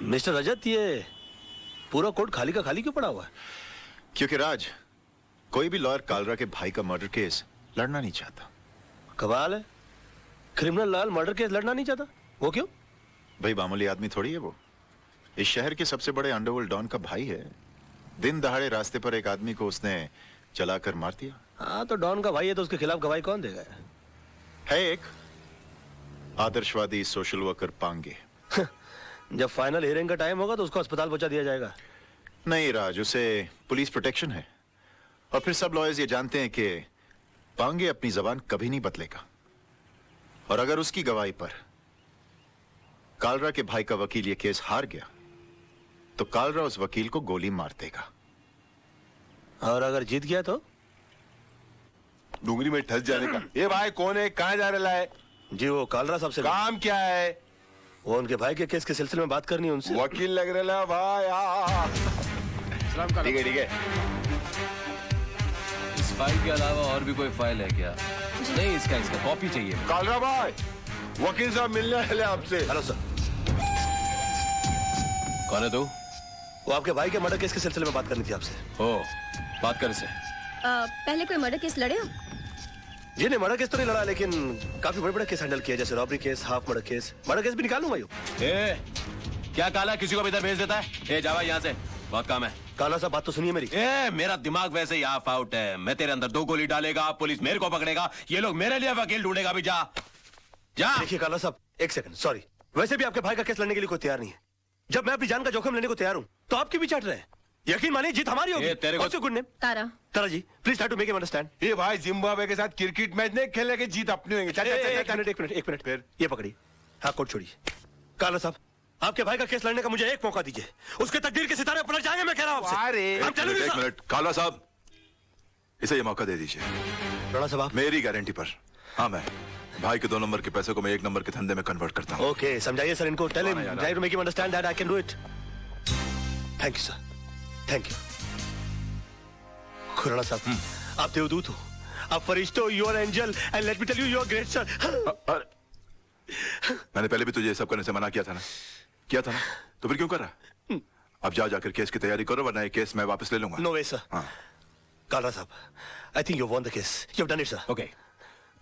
Mister रजत, ये पूरा court खाली का खाली क्यों पड़ा हुआ है? क्योंकि राज, कोई भी लॉयर कालरा के भाई का मर्डर केस लड़ना नहीं चाहता। कमाल है, क्रिमिनल लाल मर्डर केस लड़ना नहीं चाहता। वो क्यों? भाई मामूली आदमी थोड़ी है वो, इस शहर के सबसे बड़े अंडरवर्ल्ड डॉन का भाई है। दिन दहाड़े रास्ते पर एक आदमी को उसने चलाकर मार दिया। हाँ, तो डॉन का भाई है तो उसके खिलाफ गवाही कौन देगा? है एक आदर्शवादी सोशल वर्कर पांगे। जब फाइनल हियरिंग का टाइम होगा तो उसको अस्पताल पहुंचा दिया जाएगा। नहीं राज, उसे पुलिस प्रोटेक्शन है। और फिर सब लॉयर्स ये जानते हैं कि पांगे अपनी जबान कभी नहीं बदलेगा। और अगर उसकी गवाही पर कालरा के भाई का वकील ये केस हार गया तो कालरा उस वकील को गोली मार देगा। और अगर जीत गया तो? डूंगरी में ठस जाने का। ये भाई कौन है, कहाँ जा रहा है? जी वो कालरा साहब से। काम क्या है? वो उनके भाई के केस के सिलसिले में बात करनी है उनसे। वकील लग रहा है भाई। ठीक है ठीक है। इस फाइल के अलावा और भी कोई फाइल है क्या? नहीं, इसका कॉपी चाहिए। कालरा भाई, वकील साहब मिलने वाले आपसे। Hello sir. कौन है तू? वो आपके भाई के मर्डर केस के सिलसिले में बात करनी थी आपसे। ओ, बात कर इसे। पहले कोई मर्डर केस लड़े हो? जी नहीं, मर्डर केस तो नहीं लड़ा, लेकिन काफी बड़े बड़े केस हैंडल किया, जैसे robbery case, half murder case. Murder case भी निकालूं मैं? क्या काला किसी को भी इधर भेज देता है? जावा यहाँ से, बहुत काम है। काला साहब बात तो सुनिए मेरी। मेरा दिमाग वैसे ही ऑफ आउट है। मैं तेरे अंदर 2 गोली डालेगा, पुलिस मेरे को पकड़ेगा, ये लोग मेरे लिए वकील ढूंढेगा भी। जा जा। देखिए काला साहब, एक सेकंड, सॉरी। वैसे भी आपके भाई का केस लड़ने के लिए कोई तैयार नहीं है। जब मैं अपनी जान का जोखिम लेने को तैयार हूँ तो आपकी भी चाट रहे हैं। यकीन मानिए जीत हमारी होगी। तेरे को good name Tara. Tara ji, please try to make him understand. ये भाई जिम्बाब्वे के साथ क्रिकेट मैच नहीं खेलने के, जीत अपनी होंगे। एक मिनट फिर ये पकड़ी। हाँ, कोर्ट छोड़िए। काला साहब, आपके भाई का केस लड़ने का मुझे एक मौका दीजिए, उसके तकदीर के सितारे पलट जाएंगे। मैं कह रहा हूँ आपसे। एक मिनट काला साहब, इसे ये मौका दे दीजिए। राणा साहब, मेरी गारंटी पर। हाँ, मैं भाई के 2 नंबर के पैसे को मैं 1 नंबर के धंधे में कन्वर्ट करता हूँ। ओके, समझाइए सर इनको। Tell him, try to make him understand that I can do it. Thank you sir, thank you. Khurana साहब, आप देवदूत हो, आप फरिश्ते हो, you are angel, and let me tell you, you are great sir. मैंने पहले भी तुझे ये सब करने से मना किया था ना? तो फिर क्यों कर रहा? अब जाकर केस की तैयारी करो, वरना ये केस मैं वापस ले लूंगा। No way sir. हाँ। कालरा साहब, I think you won the case. You have done it sir. Okay,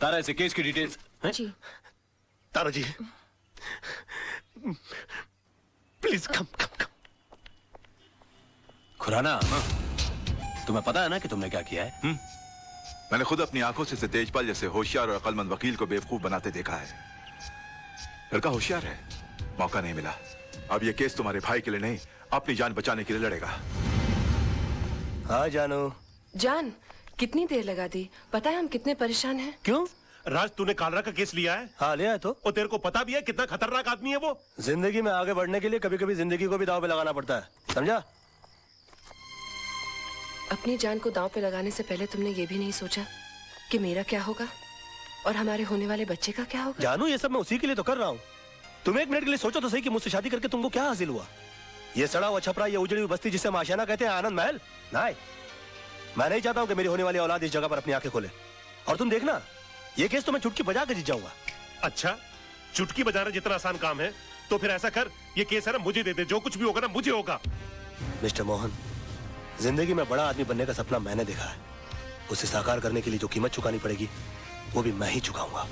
Tara इसे केस की डिटेल्स। जी। Tara ji, please come come come. Khurana, तुम्हें पता है ना कि तुमने क्या किया है? मैंने खुद अपनी आंखों से तेजपाल जैसे होशियार और अक्लमंद वकील को बेवकूफ बनाते देखा है। लड़का होशियार है, मौका नहीं मिला। अब ये केस तुम्हारे भाई के लिए नहीं, अपनी जान बचाने के लिए लड़ेगा। हाँ जानू। जान, कितनी देर लगा दी? पता है हम कितने परेशान हैं। क्यों? राज, तूने कालरा का केस लिया है? हाँ लिया है। तो और तेरे को पता भी है कितना खतरनाक आदमी है वो? जिंदगी में आगे बढ़ने के लिए कभी कभी जिंदगी को भी दांव पे लगाना पड़ता है, समझा? अपनी जान को दांव पे लगाने से पहले तुमने ये भी नहीं सोचा कि मेरा क्या होगा और हमारे होने वाले बच्चे का क्या होगा? जानू, ये सब मैं उसी के लिए तो कर रहा हूँ। तुम एक मिनट के लिए सोचो तो सही कि मुझसे शादी करके तुमको क्या हासिल हुआ? ये सड़ा हुआ छपरा, ये उजड़ी हुई बस्ती जिसे हम आशियाना कहते हैं, आनंद महल? नहीं, मैं नहीं चाहता हूँ कि मेरी होने वाली औलाद इस जगह पर अपनी आंखें खोले। और तुम देखना, ये केस तो मैं चुटकी बजा के जीत जाऊंगा। अच्छा, चुटकी बजाना जितना आसान काम है तो फिर ऐसा कर, ये केस है ना मुझे दे दे। जो कुछ भी होगा ना मुझे होगा। मिस्टर मोहन, जिंदगी में बड़ा आदमी बनने का सपना मैंने देखा है। उसे साकार करने के लिए जो कीमत चुकानी पड़ेगी वो भी मैं ही चुकाऊंगा।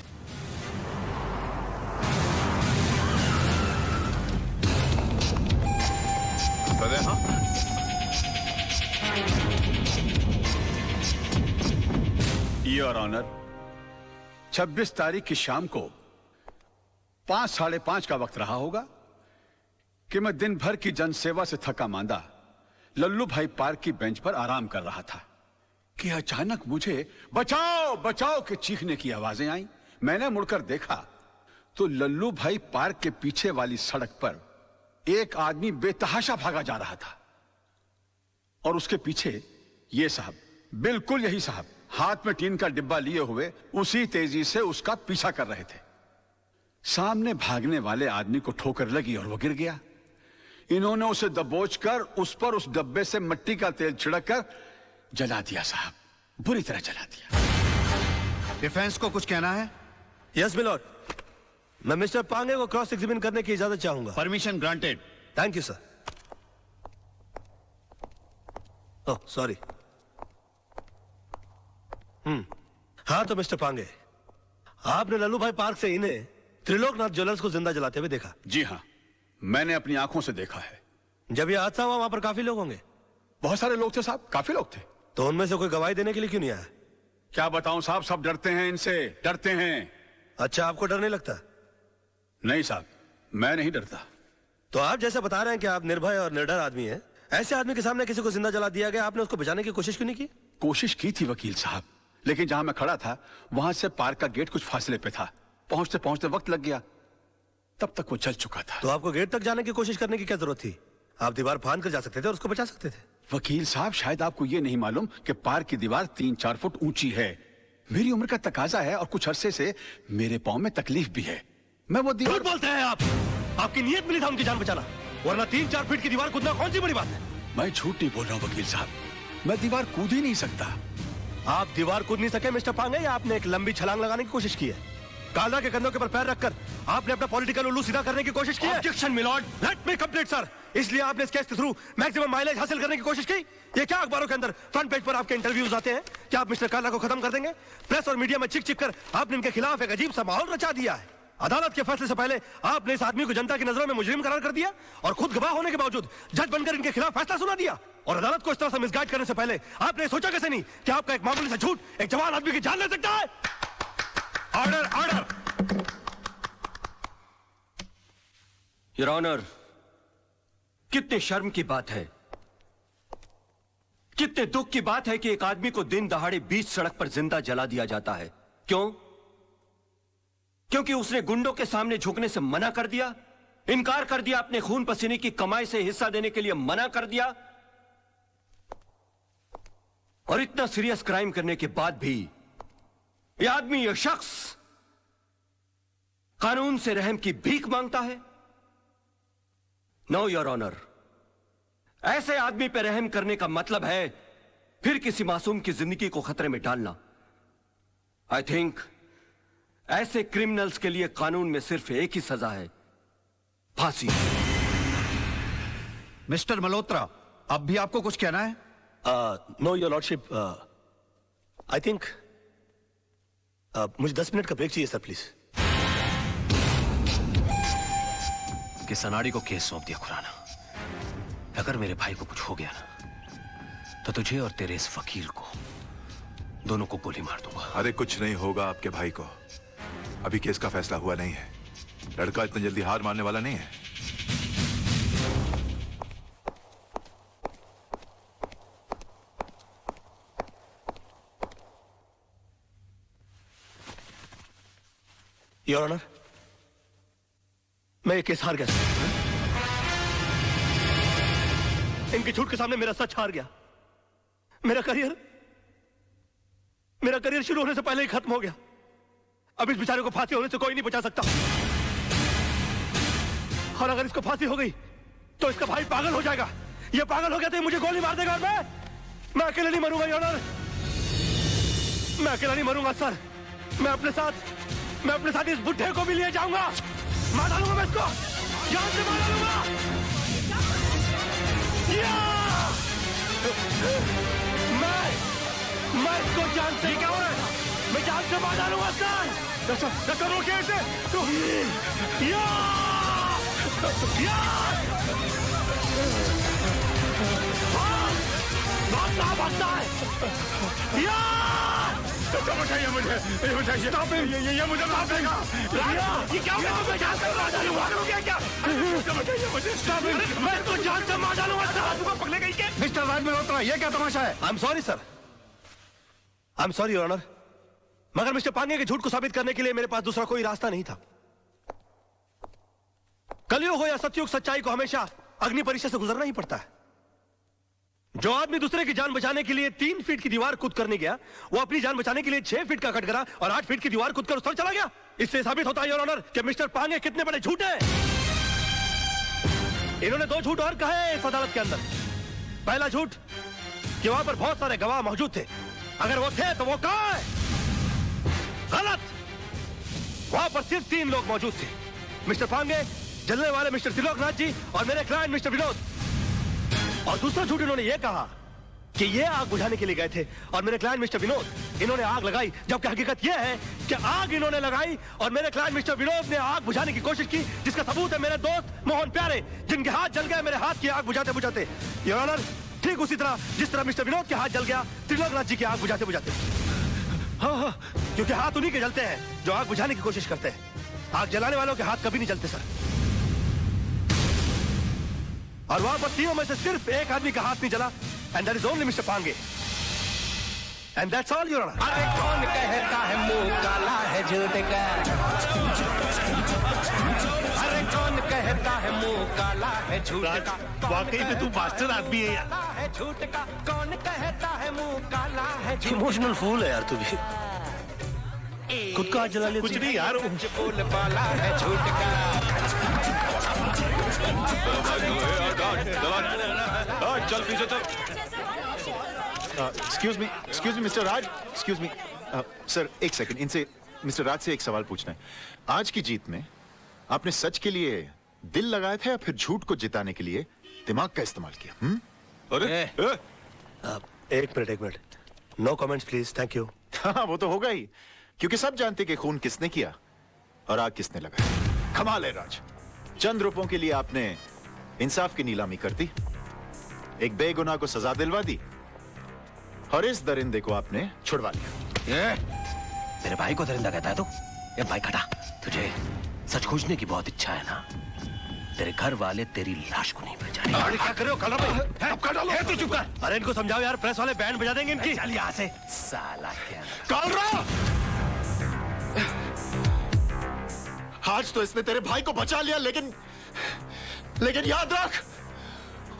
योर ऑनर, 26 तारीख की शाम को 5, 5:30 का वक्त रहा होगा कि मैं दिन भर की जनसेवा से थका मांदा लल्लू भाई पार्क की बेंच पर आराम कर रहा था कि अचानक मुझे बचाओ बचाओ के चीखने की आवाजें आई। मैंने मुड़कर देखा तो लल्लू भाई पार्क के पीछे वाली सड़क पर एक आदमी बेतहाशा भागा जा रहा था और उसके पीछे ये साहब, बिल्कुल यही साहब, हाथ में टीन का डिब्बा लिए हुए उसी तेजी से उसका पीछा कर रहे थे। सामने भागने वाले आदमी को ठोकर लगी और वो गिर गया। इन्होंने उसे दबोचकर उस पर उस डब्बे से मिट्टी का तेल छिड़ककर जला दिया साहब, बुरी तरह जला दिया। डिफेंस को कुछ कहना है? यस मिलॉर्ड, मैं मिस्टर पांगे को क्रॉस एग्जामिन करने की इजाजत चाहूंगा। Permission granted. Thank you sir. Oh sorry. हाँ तो मिस्टर पांगे, आपने लल्लू भाई पार्क से इन्हें त्रिलोकनाथ ज्वेलर्स को जिंदा जलाते हुए देखा? जी हाँ, मैंने अपनी आंखों से देखा है। जब यह हादसा हुआ वहां पर काफी लोग होंगे? बहुत सारे लोग थे साहब, काफी लोग थे। तो उनमें से कोई गवाही देने के लिए क्यों नहीं आया? क्या बताऊं साहब, सब डरते हैं इनसे, डरते हैं। अच्छा, आपको डर नहीं लगता? नहीं साहब, मैं नहीं डरता। तो आप जैसे बता रहे हैं कि आप निर्भय और निडर आदमी हैं, ऐसे आदमी के सामने किसी को जिंदा जला दिया गया, आपने उसको बचाने की कोशिश क्यों नहीं की? कोशिश की थी वकील साहब, लेकिन जहां मैं खड़ा था वहां से पार्क का गेट कुछ फासले पे था। पहुंचते पहुंचते वक्त लग गया, तब तक वो चल चुका था। तो आपको गेट तक जाने की कोशिश करने की क्या जरूरत थी? आप दीवार फांद कर जा सकते थे और उसको बचा सकते थे। वकील साहब, शायद आपको ये नहीं मालूम कि पार्क की दीवार 3-4 फुट ऊंची है। मेरी उम्र का तकाजा है और कुछ अरसे से मेरे पांव में तकलीफ भी है। मैं वो दीवार... झूठ बोलते हैं आप। आपकी नीयत मिली था उनकी जान बचाना, वरना 3-4 फीट की दीवार कूदना कौन सी बड़ी बात है? मैं झूठ नहीं बोल रहा हूँ वकील साहब, मैं दीवार कूद ही नहीं सकता। आप दीवार कूद नहीं सके मिस्टर पांगे, या आपने एक लंबी छलांग लगाने की कोशिश की है? कालरा के कंधों के ऊपर पैर रखकर आपने अपना पॉलिटिकल उल्लू सीधा करने की कोशिश की है? Objection milord. Let me complete sir. इसलिए आपने इस केस के थ्रू मैक्सिमम माइलेज हासिल करने की कोशिश की? ये क्या अखबारों के अंदर फ्रंट पेज पर आपके इंटरव्यूज आते हैं? क्या आप मिस्टर कालरा को खत्म कर देंगे? प्रेस और मीडिया में चिक चिक कर आपने इनके खिलाफ एक अजीब सा माहौल रचा दिया है। अदालत के फैसले से पहले आपने इस आदमी को जनता की नजरों में मुजरिम करार कर दिया और खुद गवाह होने के बावजूद जज बनकर इनके खिलाफ फैसला सुना दिया। और अदालत को इस तरह से मिसगाइड करने से पहले आपने सोचा कैसे नहीं कि आपका एक मामूली सा झूठ एक जवान आदमी की जान ले सकता है? Order, order. योर ऑनर, कितने शर्म की बात है, कितने दुख की बात है कि एक आदमी को दिन दहाड़े बीच सड़क पर जिंदा जला दिया जाता है। क्यों? क्योंकि उसने गुंडों के सामने झुकने से मना कर दिया, इनकार कर दिया, अपने खून पसीने की कमाई से हिस्सा देने के लिए मना कर दिया। और इतना सीरियस क्राइम करने के बाद भी यह आदमी, यह शख्स कानून से रहम की भीख मांगता है। नो योर ऑनर, ऐसे आदमी पर रहम करने का मतलब है फिर किसी मासूम की जिंदगी को खतरे में डालना। आई थिंक ऐसे क्रिमिनल्स के लिए कानून में सिर्फ एक ही सजा है, फांसी। मिस्टर मल्होत्रा, अब भी आपको कुछ कहना है? Know your lordship, I think मुझे 10 मिनट का ब्रेक चाहिए सर, प्लीज। किस अनाड़ी को केस सौंप दिया खुराना। अगर मेरे भाई को कुछ हो गया ना, तो तुझे और तेरे इस वकील को दोनों को गोली मार दूंगा। अरे कुछ नहीं होगा आपके भाई को, अभी केस का फैसला हुआ नहीं है। लड़का इतनी जल्दी हार मानने वाला नहीं है। योर ऑनर, मैं ये केस हार गया। इनके झूठ के सामने मेरा सच हार गया। मेरा करियर शुरू होने से पहले ही खत्म हो गया। अब इस बेचारे को फांसी होने से कोई नहीं बचा सकता। और अगर इसको फांसी हो गई तो इसका भाई पागल हो जाएगा। ये पागल हो गया तो ये मुझे गोली मार देगा और मैं अकेले नहीं मरूंगा योर ऑनर। मैं अकेला नहीं मरूंगा सर। मैं अपने साथ इस बुढ़े को भी लिए जाऊंगा। मार डालूंगा मैं इसको, जान से मार डालूंगा। मैं इसको जान से, क्या हुआ? मैं जान से मार डालूंगा सर। रोके इसे। भागता है। बताइए मुझे, ये बताइए। ये मुझे मार देगा। ये क्या होगा? मैं जान से मार डालूंगा। क्या? बताइए मुझे। मैं इसको जान से मार डालूंगा सर। पकड़े गई के? मिस्टर राज मल्होत्रा, ये क्या तमाशा है? I am sorry sir, I am sorry your honour. मगर मिस्टर पांगे के झूठ को साबित करने के लिए मेरे पास दूसरा कोई रास्ता नहीं था। कलयुग हो या सतयुग, सच्चाई को हमेशा अग्नि परीक्षा से गुजरना ही पड़ता है। जो आदमी दूसरे की जान बचाने के लिए 3 फीट की दीवार कूद करने गया, वो अपनी जान बचाने के लिए 6 फीट का कटघरा और 8 फीट की दीवार कूद कर उस तरफ चला गया। इससे साबित होता है योर ऑनर कि मिस्टर पांगे कितने बड़े झूठ हैं। इन्होंने 2 झूठ और कहे इस अदालत के अंदर। पहला झूठ कि वहां पर बहुत सारे गवाह मौजूद थे। अगर वो थे तो वो कहां है? गलत। वहां पर सिर्फ 3 लोग मौजूद थे, मिस्टर पांगे, जलने वाले मिस्टर त्रिलोकनाथ जी और मेरे क्लाइंट मिस्टर विनोद। और दूसरा झूठ इन्होंने ये कहा कि ये आग बुझाने के लिए गए थे और मेरे क्लाइंट मिस्टर विनोद इन्होंने आग लगाई, जबकि हकीकत ये है कि आग इन्होंने लगाई और मेरे क्लाइंट मिस्टर विनोद ने आग बुझाने की कोशिश की, जिसका सबूत है मेरे दोस्त मोहन प्यारे, जिनके हाथ जल गए मेरे हाथ की आग बुझाते बुझाते। योर ऑनर, ठीक उसी तरह जिस तरह मिस्टर विनोद के हाथ जल गया त्रिलोकनाथ जी की आग बुझाते बुझाते। हाँ, क्योंकि हाथ उन्हीं के जलते हैं जो आग बुझाने की कोशिश करते हैं। आग जलाने वालों के हाथ कभी नहीं जलते सर। और वहां पर तीनों में से सिर्फ एक आदमी का हाथ नहीं जला, and that is only mister Pange. And that's all your honour. अरे कौन कहता है मुंह काला है झूठ का? अरे कौन कहता है मुंह काला है झूठ का? वाकई में तू मास्टर आदमी है यार। है झूठ का? कौन कहता है मुंह काला है झूठ? इमोशनल फूल है यार तू भी। खुद का हाथ जला लिया। कुछ नहीं यार, बोल वाला है झूठ का। चल पीछे चल। एक्सक्यूज मी मिस्टर राज, एक्सक्यूज मी सर, एक सेकंड, इनसे मिस्टर राज से एक सवाल पूछना है। आज की जीत में आपने सच के लिए दिल लगाया था या फिर झूठ को जिताने के लिए दिमाग का इस्तेमाल किया? अरे एक minute, no comments please, thank you. हाँ, वो तो होगा ही, क्योंकि सब जानते कि खून किसने किया और आग किसने लगाई। कमाल है राज, चंद रुपयों के लिए आपने इंसाफ की नीलामी कर दी, एक बेगुनाह को सजा दिलवा दी और इस दरिंदे को आपने छुड़वा लिया। मेरे भाई को दरिंदा कहता है तू? ये भाई खटा, तुझे सच खोजने की बहुत इच्छा है ना? तेरे घर वाले तेरी लाश को नहीं पहचाने। अरे क्या कर रहे हो कलर भाई? अब कर डालो। तू चुप कर। अरे इनको समझाओ यार, प्रेस वाले बैंड बजा देंगे इनकी। चल यहाँ से साला। क्या कालरा, आज तो इसने तेरे भाई को बचा लिया, लेकिन याद रख,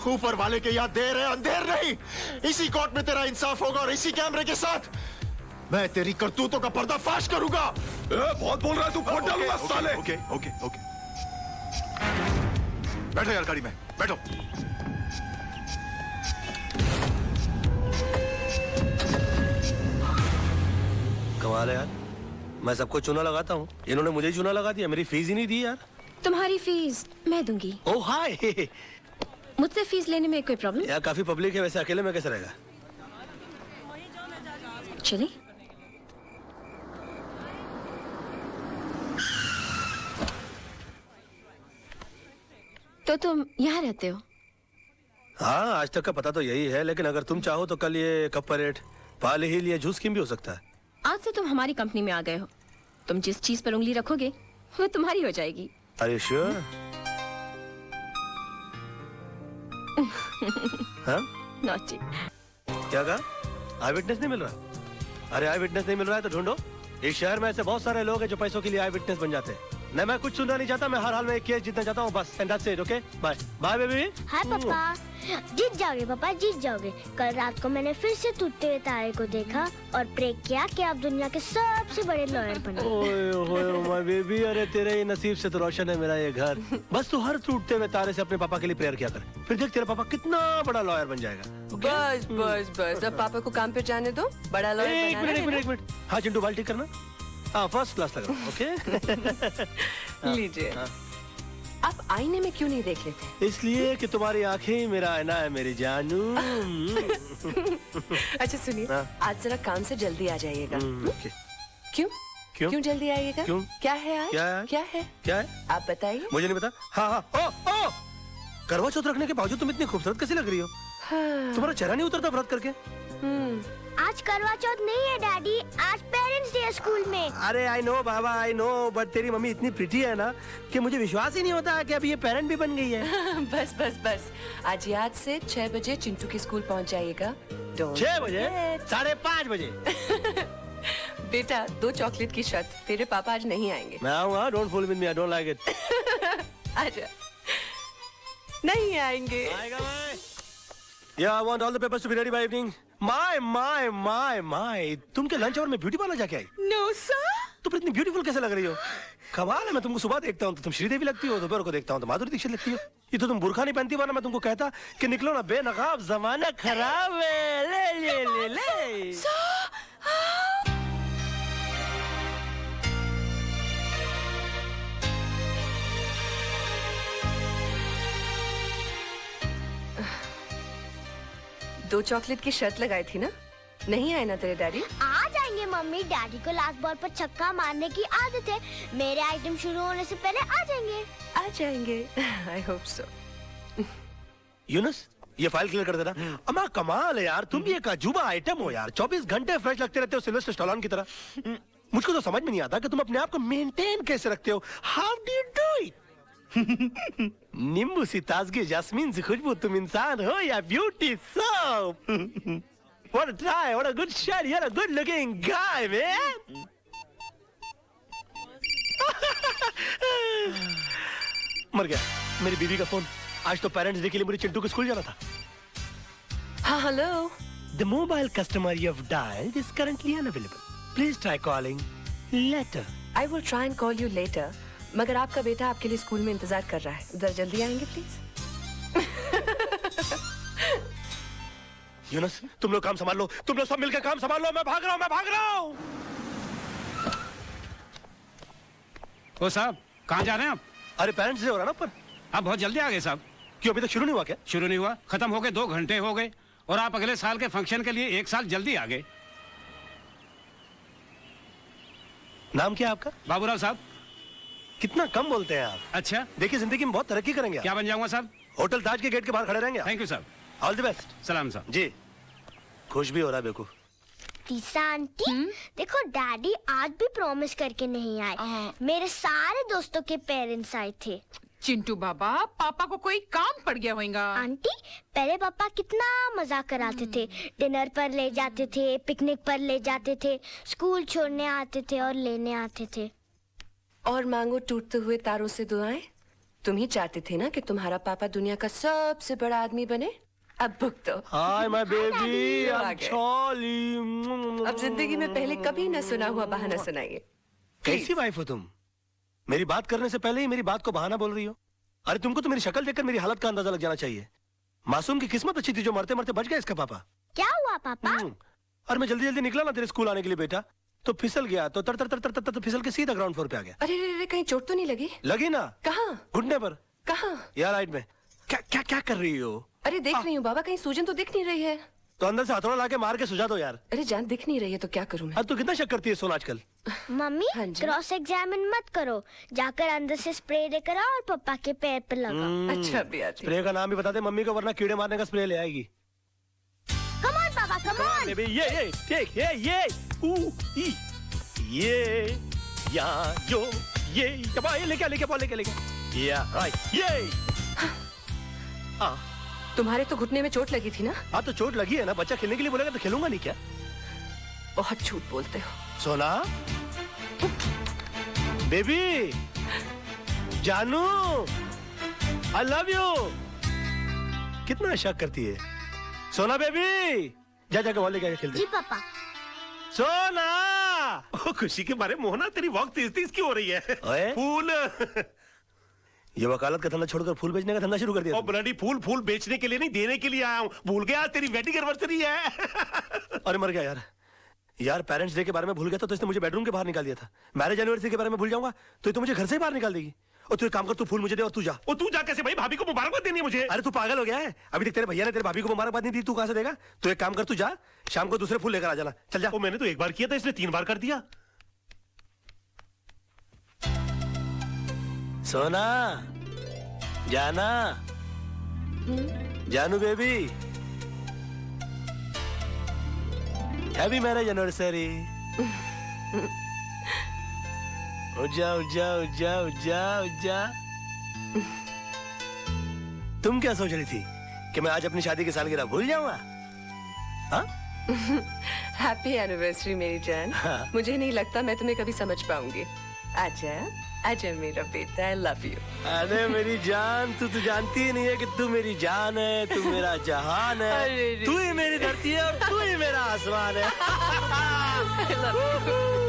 ऊपर वाले के याद देर है अंधेर नहीं। इसी कोर्ट में तेरा इंसाफ होगा और इसी कैमरे के साथ मैं तेरी करतूतों का पर्दाफाश करूंगा। बहुत बोल रहा है तू, फोड़ डालूंगा साले। ओके ओके ओके, बैठो यार गाड़ी में, बैठो। कमाल है यार, मैं सबको चूना लगाता हूँ, इन्होंने मुझे चूना लगा दिया। मेरी फीस ही नहीं दी यार। तुम्हारी फीस मैं दूंगी। ओह हाय। मुझसे फीस लेने में कोई प्रॉब्लम? यार काफी पब्लिक है, वैसे अकेले में कैसे रहेगा? चलिए। तो तुम यहाँ रहते हो? हाँ, आज तक का पता तो यही है, लेकिन अगर तुम चाहो तो कल ये कप परेड, पाले हिल या जूस स्कीम भी हो सकता है। आज से तुम हमारी कंपनी में आ गए हो। तुम जिस चीज पर उंगली रखोगे वो तुम्हारी हो जाएगी। Are you sure? हाँ? Naughty। क्या कहा? आई विटनेस नहीं मिल रहा? अरे आई विटनेस नहीं मिल रहा है तो ढूंढो। इस शहर में ऐसे बहुत सारे लोग हैं जो पैसों के लिए आई विटनेस बन जाते हैं। नहीं, मैं कुछ सुनना नहीं चाहता, मैं हर हाल में एक केस जीतना चाहता हूँ बस। And that's it, okay? Bye bye baby. Hi पापा। जीत जाओगे पापा, जीत जाओगे। कल रात को मैंने फिर से टूटते हुए तारे को देखा और प्रे किया कि आप दुनिया के सबसे बड़े लॉयर बनो। ओए ओए माय बेबी, अरे तेरे ये नसीब से तो रोशन है मेरा ये घर। बस तू हर टूटते हुए तारे से अपने पापा के लिए प्रेयर किया कर, फिर देख तेरा पापा कितना बड़ा लॉयर बन जाएगा। बस बस बस, अब पापा को काम पे जाने दो, बड़ा लॉयर बनाना है। एक मिनट। हाँ चिंटू, बाल ठीक करना। हाँ, फर्स्ट क्लास लग रहा, ओके? लीजिए। आप आईने में क्यों नहीं देख लेते? इसलिए कि तुम्हारी आंखें मेरा आईना है मेरी जानू। अच्छा सुनिए, आज जरा काम से जल्दी आ जाइएगा। ओके। क्यों? क्यों? क्यों जल्दी आइएगा? क्यों? क्या है आज? क्या है? क्या है? आप बताइए। मुझे नहीं पता। हाँ, ओ करवा चौथ रखने के बावजूद तुम इतनी खूबसूरत कैसे लग रही हो? हाँ। तुम्हारा चेहरा नहीं उतरता व्रत करके? आज करवा चौथ नहीं है डैडी, आज पेरेंट्स डे स्कूल में। अरे I know Baba, I know, but तेरी मम्मी इतनी प्रिटी है ना कि मुझे विश्वास ही नहीं होता कि अब ये पेरेंट भी बन गई है। बस बस बस, आज याद से 6 बजे चिंटू के स्कूल पहुंच जाइएगा। 6 बजे? 5:30 बजे? बेटा 2 चॉकलेट की शर्त, तेरे पापा आज नहीं आएंगे। मैं आऊंगा, don't fool with me, I don't like it. आजा। नहीं आएंगे। आएगा मैं। Yeah, I want all the papers to be ready by evening. My. तुम क्या लंच आवर में ब्यूटी पार्लर जाके आई? No sir. तुम इतनी ब्यूटीफुल कैसे लग रही हो? कमाल है, मैं तुमको सुबह देखता हूँ तो तुम श्रीदेवी लगती हो, दोपहर को देखता हूँ तो माधुरी दीक्षित लगती हो। ये तो तुम बुर्खा नहीं पहनती, वरना मैं तुमको कहता कि निकलो ना बेनकाब, जमाना खराब है। ले। 2 चॉकलेट की शर्त लगाई थी ना, नहीं आए ना तेरे डैडी? आ जाएंगे मम्मी, डैडी को लास्ट बॉल पर छक्का मारने की आदत है। मेरे आइटम शुरू होने से पहले आ जाएंगे। आ जाएंगे, आई होप सो। यूनुस, ये फाइल क्लियर कर देना। अम्मा कमाल है यार, तुम भी एक अजूबा आइटम हो यार। 24 घंटे फ्रेश लगते रहते हो सिल्वेस्टर स्टैलोन की तरह। मुझको तो समझ में नहीं आता कि तुम अपने आप को मेंटेन कैसे रखते हो। How do you do it? नींबू सी ताजगी, जैस्मीन सी खुशबू, तुम इंसान हो या beauty soap? What a try, what a good shot, you're a good looking guy, man. मर गया मेरी बीवी का फोन। आज तो पेरेंट्स डे के लिए मुझे चिंटू को स्कूल जाना था। हाँ, hello. The mobile customer you have dialed is currently unavailable. Please try calling later. I will try and call you later. मगर आपका बेटा आपके लिए स्कूल में इंतजार कर रहा है। जरा जल्दी आएंगे प्लीज। यूनुस, तुम लोग काम संभाल लो, तुम लोग सब मिलकर काम संभाल लो। मैं भाग रहा हूँ। ओ साहब, कहाँ जा रहे हैं आप? अरे पेरेंट्स डे हो रहा ना ऊपर। आप बहुत जल्दी आ गए साहब। क्यों, अभी तक शुरू नहीं हुआ क्या? शुरू नहीं हुआ, खत्म हो गए, 2 घंटे हो गए और आप अगले साल के फंक्शन के लिए 1 साल जल्दी आ गए। नाम क्या है आपका? बाबूराव साहब। कितना कम बोलते हैं आप। अच्छा, देखिए जिंदगी में बहुत तरक्की करेंगे। क्या बन जाऊंगा साहब? होटल ताज के गेट के बाहर खड़े रहेंगे। थैंक यू साहब। All the best. सलाम साहब। जी, खुश भी हो रहा है बेवकूफ। तीसा आंटी, देखो डैडी आज भी प्रॉमिस करके नहीं आए। मेरे सारे दोस्तों के पेरेंट्स आए थे। चिंटू बाबा, पापा को कोई काम पड़ गया होगा। आंटी, पहले पापा कितना मजाक कराते थे। डिनर पर ले जाते थे, पिकनिक पर ले जाते थे, स्कूल छोड़ने आते थे और लेने आते थे। और मांगो टूटते हुए तारों से दुआएं। तुम ही चाहते थे ना कि तुम्हारा पापा दुनिया का सबसे बड़ा आदमी बने। अब भुगतो। हाय माय बेबी, आ गए। अब जिंदगी में पहले कभी न सुना हुआ बहाना सुनाइए। कैसी वाइफ हो तुम? मेरी बात करने से पहले ही मेरी बात को बहाना बोल रही हो। अरे तुमको तो मेरी शक्ल देखकर मेरी हालत का अंदाजा लग जाना चाहिए। मासूम की किस्मत अच्छी थी जो मरते मरते बच गया इसका पापा। क्या हुआ पापा? और मैं जल्दी जल्दी निकला ना तेरे स्कूल आने के लिए बेटा, तो फिसल गया, तो तर तर तर तर तर फिसल के सीधा ग्राउंड फ्लोर पे आ गया। अरे रे रे, कहीं चोट तो नहीं लगी? लगी ना। कहाँ? घुटने पर। कहाँ? यार राइट में। क्या क्या क्या कर रही हो? अरे देख रही हूँ बाबा, कहीं सूजन तो दिख नहीं रही है। तो अंदर से हथौड़ा लाके मार के सुझा दो यार। अरे जान दिख नहीं रही है तो क्या करूँ मैं? अब तू कितना शक करती है सोना आजकल? मम्मी, क्रॉस एग्जामिन मत करो, जाकर अंदर से स्प्रे लेकर आओ और पापा के पैर पे लगाओ। अच्छा भी आती। स्प्रे का नाम भी बता दे मम्मी को, वरना कीड़े मारने का स्प्रे ले आएगी। कम ऑन पापा, कम ऑन। बेबी, ये टेक, ये या जो ये लेके या राइट ये। तुम्हारे तो घुटने में चोट लगी थी ना? हाँ तो चोट लगी है ना, बच्चा खेलने के लिए बोलेगा तो खेलूंगा नहीं क्या? बहुत झूठ बोलते हो। सोना, बेबी, जानू, आई लव यू। कितना शक करती है सोना। बेबी, जाके वॉल लेके खेलते। जी पापा। सोना, ओ, खुशी के मारे मोहना तेरी वॉक तेज तेज क्यों हो रही है? ओए? फूल। ये वकालत का धंधा छोड़कर फूल बेचने का धंधा शुरू कर दिया। और ब्लडी फूल बेचने के लिए नहीं, देने के लिए आया हूँ। भूल गया आज तेरी वेडिंग एनिवर्सरी है। अरे मर गया यार पेरेंट्स डे के बारे में भूल गया था तो इसने मुझे बेडरूम के बाहर निकाल दिया था। मैरिज एनिवर्सरी के बारे में भूल जाऊंगा तो ये तो मुझे घर से ही बाहर निकाल देगी। और तू एक काम कर, तू फूल मुझे दे और तू जा। और तू जा कैसे भाई? भाभी को मुबारकबाद देनी है मुझे। अरे तू पागल हो गया है? अभी तक तेरे भैया ने तेरे भाभी को मुबारकबाद नहीं दी, तू कहां से देगा? तू एक काम कर, तू जा, शाम को दूसरे फूल लेकर आ जाना। चल जा। वो मैंने तो एक बार किया था, इसने 3 बार कर दिया। सोना, जाना, जानू बेबी, हैप्पी मैरिज एनिवर्सरी। जा। तुम क्या सोच रही थी कि मैं आज अपनी शादी की सालगिरह भूल जाऊंगा? हाँ? हैप्पी एनिवर्सरी मेरी जान। मुझे नहीं लगता मैं तुम्हें कभी समझ पाऊंगी। आजा मेरा बेटा, आई लव यू। अरे मेरी जान, तू तो जानती ही नहीं है कि तू मेरी जान है, तू मेरा जहान है, तू ही मेरी धरती है और तू ही मेरा आसमान है। I love you.